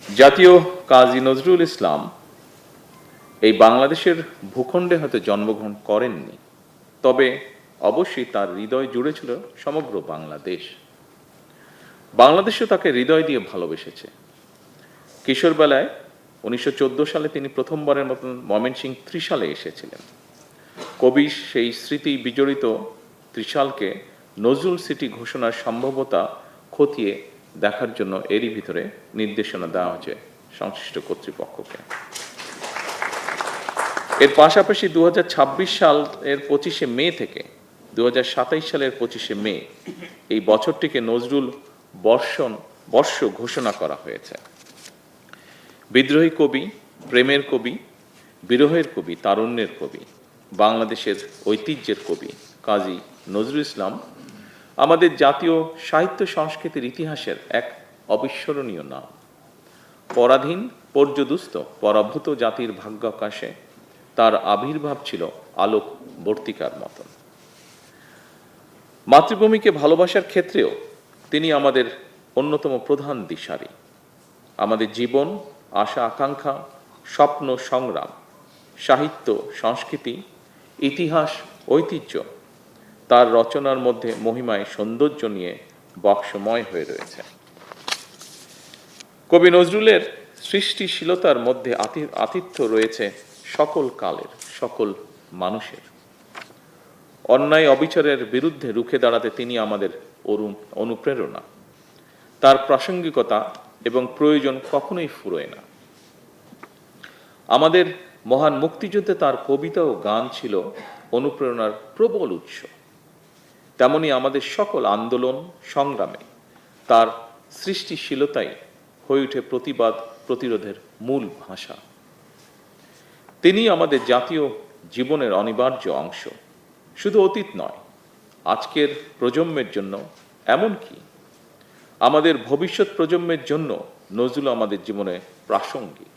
জাতীয় কাজী নজরুল ইসলাম এই বাংলাদেশের ভূখণ্ডে হয়তো জন্মগ্রহণ করেননি, তবে অবশ্যই তার হৃদয় জুড়ে ছিল সমগ্র বাংলাদেশ। বাংলাদেশও তাকে হৃদয় দিয়ে ভালোবেসেছে। কিশোরবেলায় 1914 সালে তিনি প্রথমবারের মতন ময়মনসিংহ ত্রিশালে এসেছিলেন। কবি সেই স্মৃতি বিজড়িত ত্রিশালকে নজরুল সিটি ঘোষণার সম্ভাব্যতা খতিয়ে দেখার জন্য এরই ভিতরে নির্দেশনা দেওয়া হয়েছে সংশ্লিষ্ট কর্তৃপক্ষকে। এর পাশাপাশি 2026 সালের 25শে মে থেকে 2027 সালের 25শে মে এই বছরটিকে নজরুল বর্ষ ঘোষণা করা হয়েছে। বিদ্রোহী কবি, প্রেমের কবি, বিরহের কবি, তারুণ্যের কবি, বাংলাদেশের ঐতিহ্যের কবি কাজী নজরুল ইসলাম আমাদের জাতীয় সাহিত্য সংস্কৃতির ইতিহাসের এক অবিস্মরণীয় নাম। পরাধীন, পর্যদুস্ত, পরাভূত জাতির ভাগ্যাকাশে তার আবির্ভাব ছিল আলোক বর্তিকার মতন। মাতৃভূমিকে ভালোবাসার ক্ষেত্রেও তিনি আমাদের অন্যতম প্রধান দিশারি। আমাদের জীবন, আশা আকাঙ্ক্ষা, স্বপ্ন সংগ্রাম, সাহিত্য সংস্কৃতি, ইতিহাস, ঐতিহ্য তার রচনার মধ্যে মহিমায় সৌন্দর্য নিয়ে বক্সময় হয়ে রয়েছে। কবি নজরুলের সৃষ্টিশীলতার মধ্যে আতিথ্য রয়েছে সকল কালের, সকল মানুষের। অন্যায় অবিচারের বিরুদ্ধে রুখে দাঁড়াতে তিনি আমাদের অনুপ্রেরণা। তার প্রাসঙ্গিকতা এবং প্রয়োজন কখনোই ফুরোয় না। আমাদের মহান মুক্তিযুদ্ধে তার কবিতা ও গান ছিল অনুপ্রেরণার প্রবল উৎস। তেমনি আমাদের সকল আন্দোলন সংগ্রামে তার সৃষ্টিশীলতাই হয়ে ওঠে প্রতিবাদ প্রতিরোধের মূল ভাষা। তিনি আমাদের জাতীয় জীবনের অনিবার্য অংশ। শুধু অতীত নয়, আজকের প্রজন্মের জন্য, এমনকি আমাদের ভবিষ্যৎ প্রজন্মের জন্য নজরুল আমাদের জীবনে প্রাসঙ্গিক।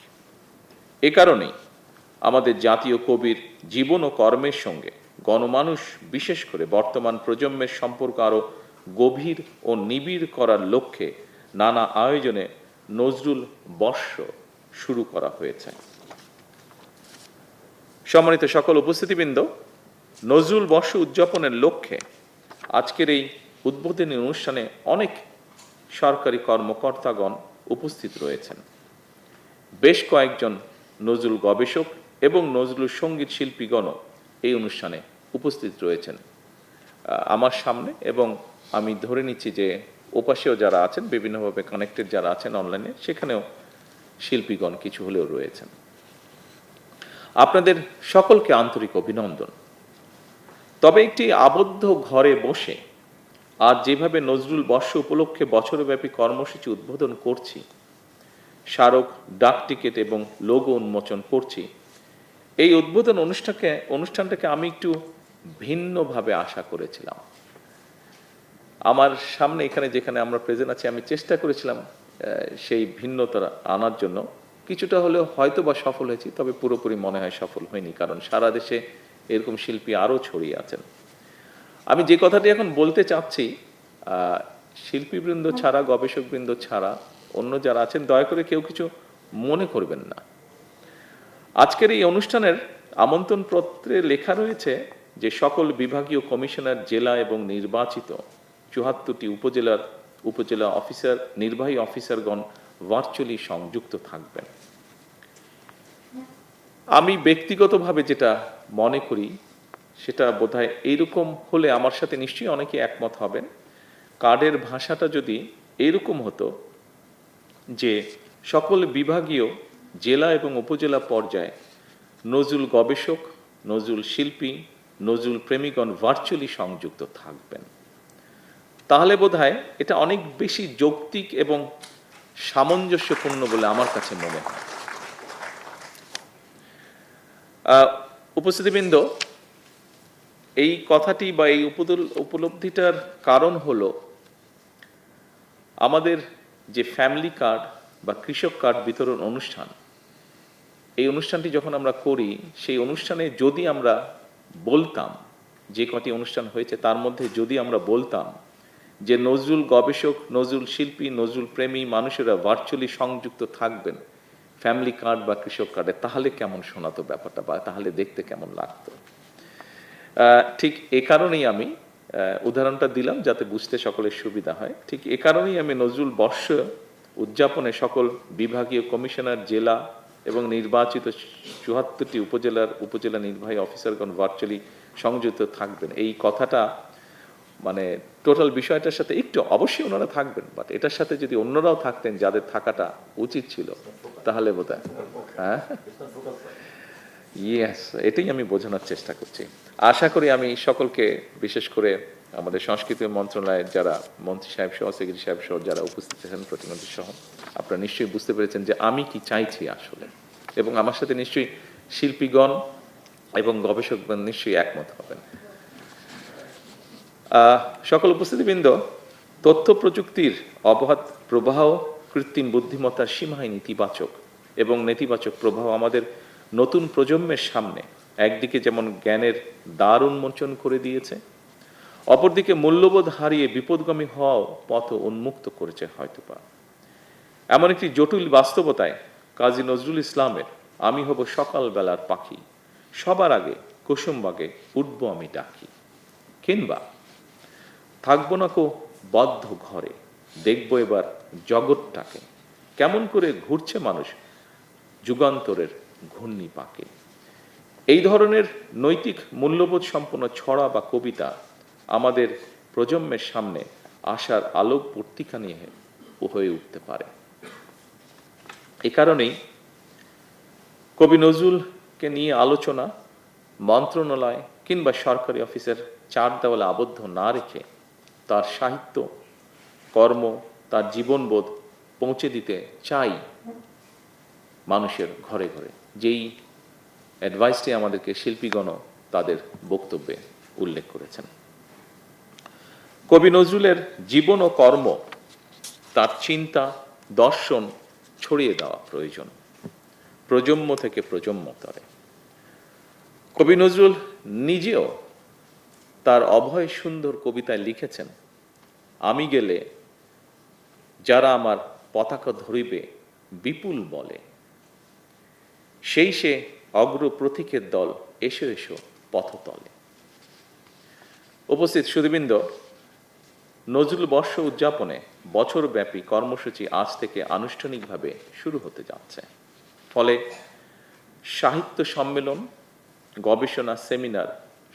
এ কারণেই আমাদের জাতীয় কবির জীবন ও কর্মের সঙ্গে গণমানুষ, বিশেষ করে বর্তমান প্রজন্মের সম্পর্ক আরও গভীর ও নিবিড় করার লক্ষ্যে নানা আয়োজনে নজরুল বর্ষ শুরু করা হয়েছে। সম্মানিত সকল উপস্থিতিবৃন্দ, নজরুল বর্ষ উদযাপনের লক্ষ্যে আজকের এই উদ্বোধনী অনুষ্ঠানে অনেক সরকারি কর্মকর্তাগণ উপস্থিত রয়েছেন। বেশ কয়েকজন নজরুল গবেষক এবং নজরুল সঙ্গীত শিল্পীগণও এই অনুষ্ঠানে উপস্থিত রয়েছেন আমার সামনে, এবং আমি ধরে নিচ্ছি যে ওপাশেও যারা আছেন, বিভিন্নভাবে কানেক্টেড যারা আছেন অনলাইনে, সেখানেও শিল্পীগণ কিছু হলেও রয়েছেন। আপনাদের সকলকে আন্তরিক অভিনন্দন। তবে একটি আবদ্ধ ঘরে বসে আজ যেভাবে নজরুল বর্ষ উপলক্ষে বছরব্যাপী কর্মসূচি উদ্বোধন করছি, স্মারক, ডাক টিকিট এবং লোগো উন্মোচন করছি, এই উদ্বোধন অনুষ্ঠানটাকে আমি একটু ভিন্নভাবে আশা করেছিলাম। আমার সামনে এখানে যেখানে আমরা প্রেজেন্ট আছি, আমি চেষ্টা করেছিলাম সেই ভিন্নতা আনার জন্য। কিছুটা হলেও হয়তো বা সফল হয়েছি, তবে পুরোপুরি মনে হয় সফল হয়নি, কারণ সারা দেশে এরকম শিল্পী আরও ছড়িয়ে আছেন। আমি যে কথাটি এখন বলতে চাচ্ছি, শিল্পীবৃন্দ ছাড়া, গবেষকবৃন্দ ছাড়া অন্য যারা আছেন, দয়া করে কেউ কিছু মনে করবেন না। আজকের এই অনুষ্ঠানের আমন্ত্রণপত্রে লেখা রয়েছে যে সকল বিভাগীয় কমিশনার, জেলা এবং নির্বাচিত ৭৪টি উপজেলা অফিসার, নির্বাহী অফিসারগণ ভার্চুয়ালি সংযুক্ত থাকবেন। আমি ব্যক্তিগতভাবে যেটা মনে করি সেটা বোধহয় এইরকম হলে আমার সাথে নিশ্চয়ই অনেকে একমত হবেন। কার্ডের ভাষাটা যদি এইরকম হতো যে সকল বিভাগীয়, জেলা এবং উপজেলা পর্যায়ে নজরুল গবেষক, নজরুল শিল্পী, নজরুল প্রেমীগণ ভার্চুয়ালি সংযুক্ত থাকবেন, তাহলে বোধহয় এটা অনেক বেশি যৌক্তিক এবং সামঞ্জস্যপূর্ণ বলে আমার কাছে মনে হয়। উপস্থিতিবৃন্দ, এই কথাটি বা এই উপলব্ধিটার কারণ হলো আমাদের যে ফ্যামিলি কার্ড বা কৃষক কার্ড বিতরণ অনুষ্ঠান, এই অনুষ্ঠানটি যখন আমরা করি, সেই অনুষ্ঠানে যদি আমরা বলতাম, যে কটি অনুষ্ঠান হয়েছে তার মধ্যে যদি আমরা বলতাম যে নজরুল গবেষক, নজরুল শিল্পী, নজরুল প্রেমী মানুষেরা ভার্চুয়ালি সংযুক্ত থাকবেন ফ্যামিলি কার্ড বা কৃষক কার্ডে, তাহলে কেমন শোনাতো ব্যাপারটা, বা তাহলে দেখতে কেমন লাগতো। ঠিক এ কারণেই আমি উদাহরণটা দিলাম যাতে বুঝতে সকলের সুবিধা হয়। ঠিক এ কারণেই আমি নজরুল বর্ষ উদযাপনে সকল বিভাগীয় কমিশনার, জেলা এবং নির্বাচিত ৭৪টি উপজেলা নির্বাহী অফিসারগণ ভার্চুয়ালি সংযুক্ত থাকবেন এই কথাটা, মানে টোটাল বিষয়টার সাথে একটু অবশ্যই ওনারা থাকবেন, বাট এটার সাথে যদি অন্যরাও থাকতেন যাদের থাকাটা উচিত ছিল, তাহলে বোধহয় হ্যাঁ, ইয়েস, এটাই আমি বোঝানোর চেষ্টা করছি। আশা করি আমি সকলকে, বিশেষ করে আমাদের সংস্কৃতি মন্ত্রণালয়ের যারা মন্ত্রী সাহেব সহ, সেক্রেটারি সাহেব সহ যারা উপস্থিত আছেন, প্রতিমন্ত্রী সহ, আপনারা নিশ্চয়ই বুঝতে পেরেছেন যে আমি কি চাইছি আসলে, এবং আমার সাথে নিশ্চয়ই শিল্পীগণ এবং গবেষকগণ নিশ্চয়ই একমত হবেন। সকল উপস্থিতিবৃন্দ, তথ্য প্রযুক্তির অবাধ প্রবাহ, কৃত্রিম বুদ্ধিমত্তার সীমাহীন ইতিবাচক এবং নেতিবাচক প্রভাব আমাদের নতুন প্রজন্মের সামনে একদিকে যেমন জ্ঞানের দ্বার উন্মোচন করে দিয়েছে, অপরদিকে মূল্যবোধ হারিয়ে বিপদগামী হওয়াও পথ উন্মুক্ত করেছে হয়তোবা। এমন একটি জটিল বাস্তবতায় কাজী নজরুল ইসলামের আমি হব সকালবেলার পাখি, সবার আগে কুসুমবাগে উঠবো আমি ডাকি, কিংবা থাকবো না কো বদ্ধ ঘরে, দেখবো এবার জগৎটাকে কেমন করে ঘুরছে মানুষ যুগান্তরের ঘূর্ণি পাকে। এই ধরনের নৈতিক মূল্যবোধ সম্পন্ন ছড়া বা কবিতা আমাদের প্রজন্মের সামনে আশার আলোক পত্রিকা নিয়ে হয়ে উঠতে পারে। এ কারণেই কবি নজরুলকে নিয়ে আলোচনা মন্ত্রণালয় কিংবা সরকারি অফিসের চার দেওয়ালে আবদ্ধ না রেখে তার সাহিত্য, কর্ম, তার জীবনবোধ পৌঁছে দিতে চাই মানুষের ঘরে ঘরে, যেই অ্যাডভাইসটি আমাদেরকে শিল্পীগণ তাদের বক্তব্যে উল্লেখ করেছেন। কবি নজরুলের জীবন ও কর্ম, তার চিন্তা, দর্শন ছড়িয়ে দেওয়া প্রয়োজন প্রজন্ম থেকে প্রজন্মতরে। কবি নজরুল নিজেও তার অভয় সুন্দর কবিতায় লিখেছেন, আমি গেলে যারা আমার পতাকা ধরিবে বিপুল বলে, সেই সে অগ্র প্রতীকের দল, এসো এসো পথতলে। উপস্থিত সুধীবৃন্দ, নজরুল বর্ষ উদযাপনে বছরব্যাপী কর্মসূচি আজ থেকে আনুষ্ঠানিকভাবে শুরু হতে যাচ্ছে। ফলে সাহিত্য সম্মেলন, গবেষণা সেমিনার,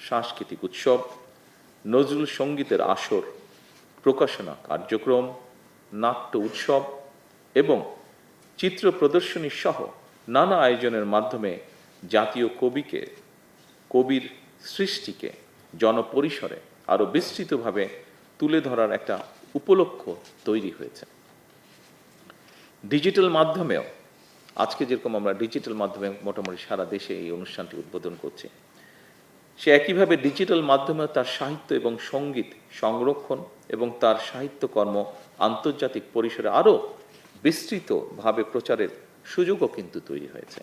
সাংস্কৃতিক উৎসব, নজরুল সঙ্গীতের আসর, প্রকাশনা কার্যক্রম, নাট্য উৎসব এবং চিত্র প্রদর্শনী সহ নানা আয়োজনের মাধ্যমে জাতীয় কবির সৃষ্টিকে জনপরিসরে আরো বিস্তৃতভাবে তুলে ধরার একটা উপলক্ষ তৈরি হয়েছে। ডিজিটাল মাধ্যমেও, আজকে যেরকম আমরা ডিজিটাল মাধ্যমে মোটামুটি সারা দেশে এই অনুষ্ঠানটি উদ্বোধন করছি, সে একইভাবে ডিজিটাল মাধ্যমে তার সাহিত্য এবং সঙ্গীত সংরক্ষণ এবং তার সাহিত্যকর্ম আন্তর্জাতিক পরিসরে আরও বিস্তৃতভাবে প্রচারের সুযোগও কিন্তু তৈরি হয়েছে।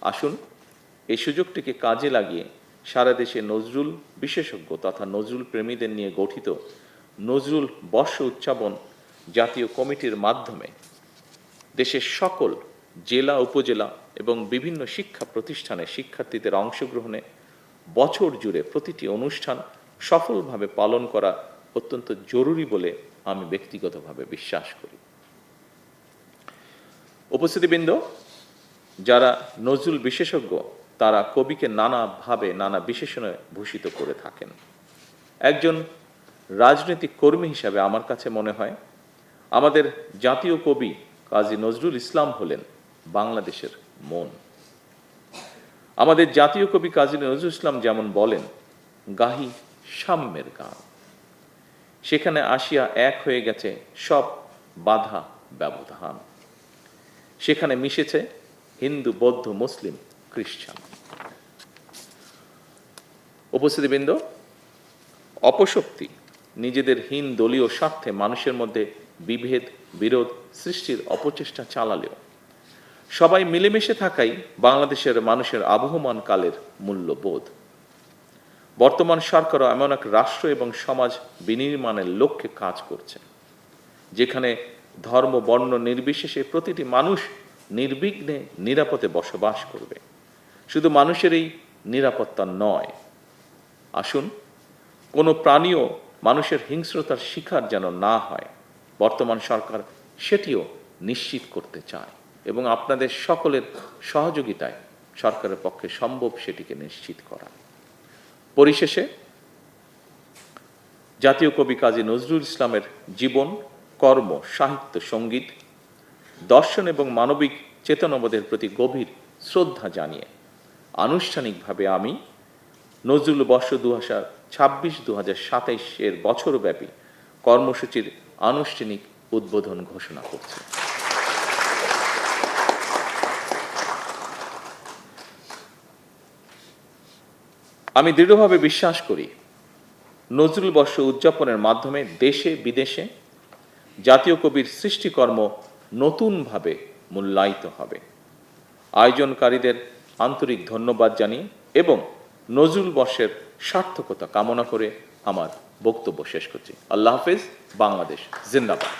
আসুন এই সুযোগটিকে কাজে লাগিয়ে সারা দেশে নজরুল বিশেষজ্ঞ তথা নজরুল প্রেমীদের নিয়ে গঠিত নজরুল বর্ষ উদযাপন জাতীয় কমিটির মাধ্যমে দেশের সকল জেলা, উপজেলা এবং বিভিন্ন শিক্ষা প্রতিষ্ঠানে শিক্ষার্থীদের অংশগ্রহণে বছর জুড়ে প্রতিটি অনুষ্ঠান সফলভাবে পালন করা অত্যন্ত জরুরি বলে আমি ব্যক্তিগতভাবে বিশ্বাস করি। উপস্থিতিবৃন্দ, যারা নজরুল বিশেষজ্ঞ তারা কবিকে নানাভাবে নানা বিশেষণে ভূষিত করে থাকেন। একজন রাজনৈতিক কর্মী হিসাবে আমার কাছে মনে হয় আমাদের জাতীয় কবি কাজী নজরুল ইসলাম হলেন বাংলাদেশের মন। আমাদের জাতীয় কবি কাজী নজরুল ইসলাম যেমন বলেন, গাহি সাম্যের গান, সেখানে আসিয়া এক হয়ে গেছে সব বাধা ব্যবধান, সেখানে মিশেছে হিন্দু, বৌদ্ধ, মুসলিম, খ্রিস্টান। উপস্থিতিবৃন্দ, অপশক্তি নিজেদের হীন দলীয় স্বার্থে মানুষের মধ্যে বিভেদ, বিরোধ সৃষ্টির অপচেষ্টা চালালেও সবাই মিলেমিশে থাকাই বাংলাদেশের মানুষের আবহমান কালের মূল্যবোধ। বর্তমান সরকারও এমন এক রাষ্ট্র এবং সমাজ বিনির্মাণের লক্ষ্যে কাজ করছে, যেখানে ধর্ম বর্ণ নির্বিশেষে প্রতিটি মানুষ নির্বিঘ্নে নিরাপদে বসবাস করবে। শুধু মানুষের এই নিরাপত্তা নয়, আসুন কোনো প্রাণীও মানুষের হিংস্রতার শিকার যেন না হয়, বর্তমান সরকার সেটিও নিশ্চিত করতে চায় এবং আপনাদের সকলের সহযোগিতায় সরকারের পক্ষে সম্ভব সেটিকে নিশ্চিত করা। পরিশেষে জাতীয় কবি কাজী নজরুল ইসলামের জীবন, কর্ম, সাহিত্য, সঙ্গীত, দর্শন এবং মানবিক চেতনাবোধের প্রতি গভীর শ্রদ্ধা জানিয়ে আনুষ্ঠানিকভাবে আমি নজরুল বর্ষ 2026-2027 বছরব্যাপী কর্মসূচির আনুষ্ঠানিক উদ্বোধন ঘোষণা করছি। আমি দৃঢ়ভাবে বিশ্বাস করি, নজরুল বর্ষ উদযাপনের মাধ্যমে দেশে বিদেশে জাতীয় কবির সৃষ্টিকর্ম নতুনভাবে মূল্যায়িত হবে। আয়োজনকারীদের আন্তরিক ধন্যবাদ জানিয়ে এবং নজরুল বর্ষের সার্থকতা কামনা করে আমার বক্তব্য শেষ করছি। আল্লাহ হাফেজ। বাংলাদেশ জিন্দাবাদ।